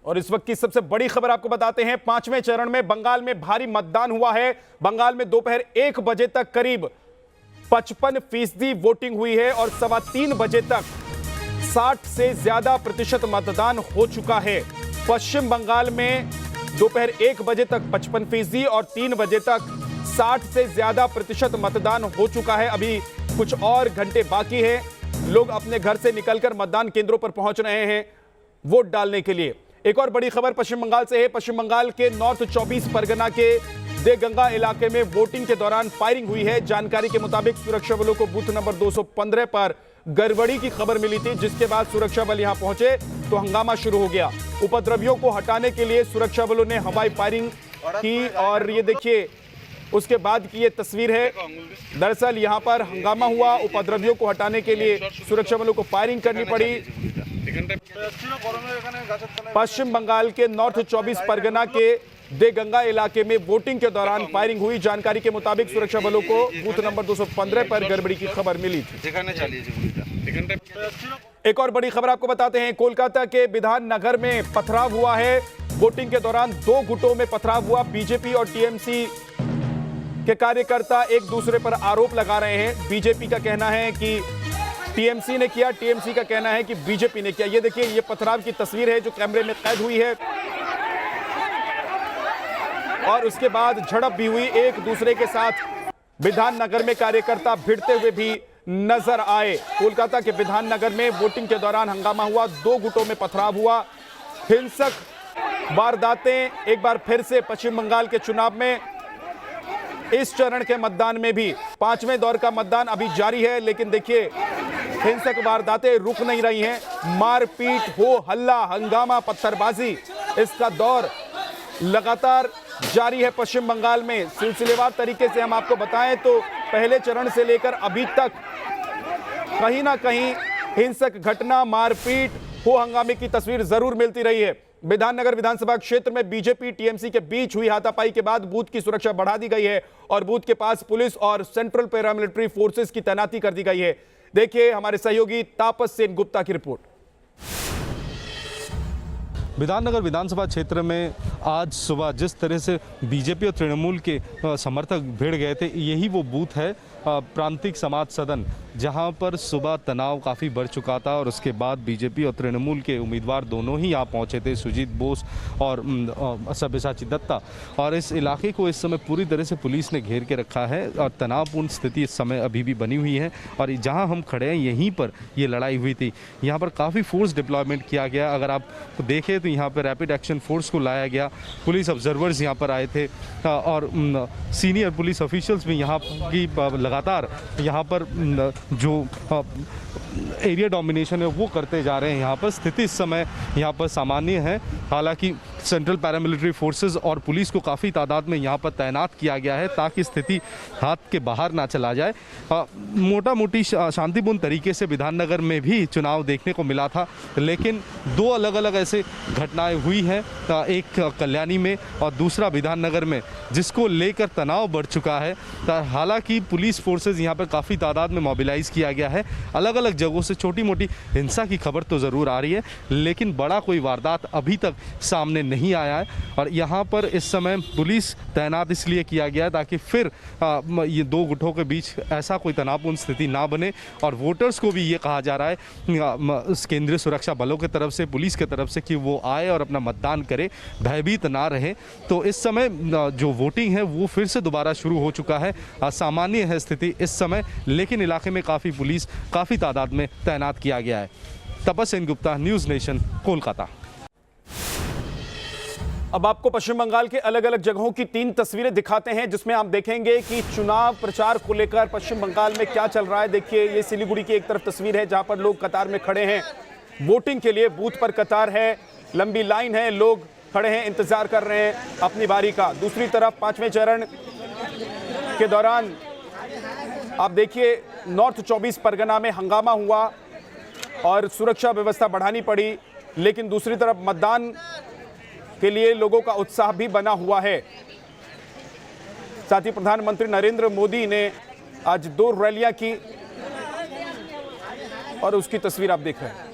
और इस वक्त की सबसे बड़ी खबर आपको बताते हैं। 5वें चरण में बंगाल में भारी मतदान हुआ है। बंगाल में दोपहर 1 बजे तक करीब 55% वोटिंग हुई है और 3:15 बजे तक 60 से ज्यादा प्रतिशत मतदान हो चुका है। पश्चिम बंगाल में दोपहर 1 बजे तक 55% और 3 बजे तक 60 से ज्यादा प्रतिशत मतदान हो चुका है। अभी कुछ और घंटे बाकी है। लोग अपने घर से निकलकर मतदान केंद्रों पर पहुंच रहे हैं वोट डालने के लिए। एक और बड़ी खबर पश्चिम बंगाल से है। पश्चिम बंगाल के नॉर्थ 24 परगना के देगंगा इलाके में वोटिंग के दौरान फायरिंग हुई है। जानकारी के मुताबिक सुरक्षा बलों को बूथ नंबर 215 पर गड़बड़ी की खबर मिली थी, जिसके बाद सुरक्षा बल यहां पहुंचे तो हंगामा शुरू हो गया। उपद्रवियों को हटाने के लिए सुरक्षा बलों ने हवाई फायरिंग की और ये देखिए उसके बाद की ये तस्वीर है। दरअसल यहां पर हंगामा हुआ, उपद्रवियों को हटाने के लिए सुरक्षा बलों को फायरिंग करनी पड़ी। पश्चिम बंगाल के नॉर्थ 24 परगना के देगंगा इलाके में वोटिंग के दौरान फायरिंग हुई। जानकारी के मुताबिक सुरक्षा बलों को बूथ नंबर 215 पर गड़बड़ी की खबर मिली थी। एक और बड़ी खबर आपको बताते हैं। कोलकाता के विधान नगर में पथराव हुआ है। वोटिंग के दौरान 2 गुटों में पथराव हुआ। बीजेपी और टीएमसी के कार्यकर्ता एक दूसरे पर आरोप लगा रहे हैं। बीजेपी का कहना है कि टीएमसी ने किया, टीएमसी का कहना है कि बीजेपी ने किया। ये देखिए, ये पथराव की तस्वीर है जो कैमरे में कैद हुई है और उसके बाद झड़प भी हुई एक दूसरे के साथ। विधान नगर में कार्यकर्ता भिड़ते हुए भी नजर आए। कोलकाता के विधान नगर में वोटिंग के दौरान हंगामा हुआ। 2 गुटों में पथराव हुआ। हिंसक वारदातें एक बार फिर से पश्चिम बंगाल के चुनाव में। इस चरण के मतदान में भी 5वें दौर का मतदान अभी जारी है, लेकिन देखिए हिंसक वारदातें रुक नहीं रही हैं। मारपीट, हो हल्ला, हंगामा, पत्थरबाजी, इसका दौर लगातार जारी है पश्चिम बंगाल में। सिलसिलेवार तरीके से हम आपको बताएं तो पहले चरण से लेकर अभी तक कहीं ना कहीं हिंसक घटना, मारपीट, हो हंगामे की तस्वीर जरूर मिलती रही है। विधाननगर विधानसभा क्षेत्र में बीजेपी टीएमसी के बीच हुई हाथापाई के बाद बूथ की सुरक्षा बढ़ा दी गई है और बूथ के पास पुलिस और सेंट्रल पैरामिलिट्री फोर्सेस की तैनाती कर दी गई है। देखिए हमारे सहयोगी तापस सेन गुप्ता की रिपोर्ट। विधाननगर विधानसभा क्षेत्र में आज सुबह जिस तरह से बीजेपी और तृणमूल के समर्थक भिड़ गए थे, यही वो बूथ है प्रांतिक समाज सदन, जहां पर सुबह तनाव काफ़ी बढ़ चुका था और उसके बाद बीजेपी और तृणमूल के उम्मीदवार दोनों ही यहाँ पहुंचे थे, सुजीत बोस और सब्यसाची दत्ता। और इस इलाके को इस समय पूरी तरह से पुलिस ने घेर के रखा है और तनावपूर्ण स्थिति इस समय अभी भी बनी हुई है। और जहाँ हम खड़े हैं यहीं पर ये लड़ाई हुई थी। यहाँ पर काफ़ी फोर्स डिप्लॉयमेंट किया गया। अगर आप देखें तो यहाँ पर रैपिड एक्शन फोर्स को लाया गया। पुलिस ऑब्जर्वर्स यहाँ पर आए थे और सीनियर पुलिस ऑफिशियल्स भी यहाँ की लगातार यहाँ पर जो एरिया डोमिनेशन है वो करते जा रहे हैं। यहाँ पर स्थिति इस समय यहाँ पर सामान्य है। हालांकि सेंट्रल पैरामिलिट्री फोर्सेस और पुलिस को काफ़ी तादाद में यहाँ पर तैनात किया गया है ताकि स्थिति हाथ के बाहर ना चला जाए। मोटा मोटी शांतिपूर्ण तरीके से विधाननगर में भी चुनाव देखने को मिला था, लेकिन 2 अलग अलग ऐसे घटनाएं हुई हैं, एक कल्याणी में और दूसरा विधाननगर में, जिसको लेकर तनाव बढ़ चुका है। हालांकि पुलिस फोर्सेस यहाँ पर काफ़ी तादाद में मोबिलाइज किया गया है। अलग अलग जगहों से छोटी मोटी हिंसा की खबर तो ज़रूर आ रही है, लेकिन बड़ा कोई वारदात अभी तक सामने नहीं आया है। और यहाँ पर इस समय पुलिस तैनात इसलिए किया गया है ताकि फिर ये 2 गुटों के बीच ऐसा कोई तनावपूर्ण स्थिति ना बने। और वोटर्स को भी ये कहा जा रहा है केंद्रीय सुरक्षा बलों की तरफ से, पुलिस की तरफ से, कि वो आए और अपना मतदान करें, भयभीत ना रहे। तो इस समय जो वोटिंग है वो फिर से दोबारा शुरू हो चुका है। सामान्य है स्थिति इस समय, लेकिन इलाके में काफ़ी पुलिस काफ़ी तादाद में तैनात किया गया है। तापस सेन गुप्ता, न्यूज़ नेशन, कोलकाता। अब आपको पश्चिम बंगाल के अलग अलग जगहों की 3 तस्वीरें दिखाते हैं, जिसमें आप देखेंगे कि चुनाव प्रचार को लेकर पश्चिम बंगाल में क्या चल रहा है। देखिए, ये सिलीगुड़ी की एक तरफ तस्वीर है जहां पर लोग कतार में खड़े हैं वोटिंग के लिए। बूथ पर कतार है, लंबी लाइन है, लोग खड़े हैं, इंतजार कर रहे हैं अपनी बारी का। दूसरी तरफ 5वें चरण के दौरान आप देखिए नॉर्थ 24 परगना में हंगामा हुआ और सुरक्षा व्यवस्था बढ़ानी पड़ी, लेकिन दूसरी तरफ मतदान के लिए लोगों का उत्साह भी बना हुआ है। साथ ही प्रधानमंत्री नरेंद्र मोदी ने आज 2 रैलियां की और उसकी तस्वीर आप देख रहे हैं।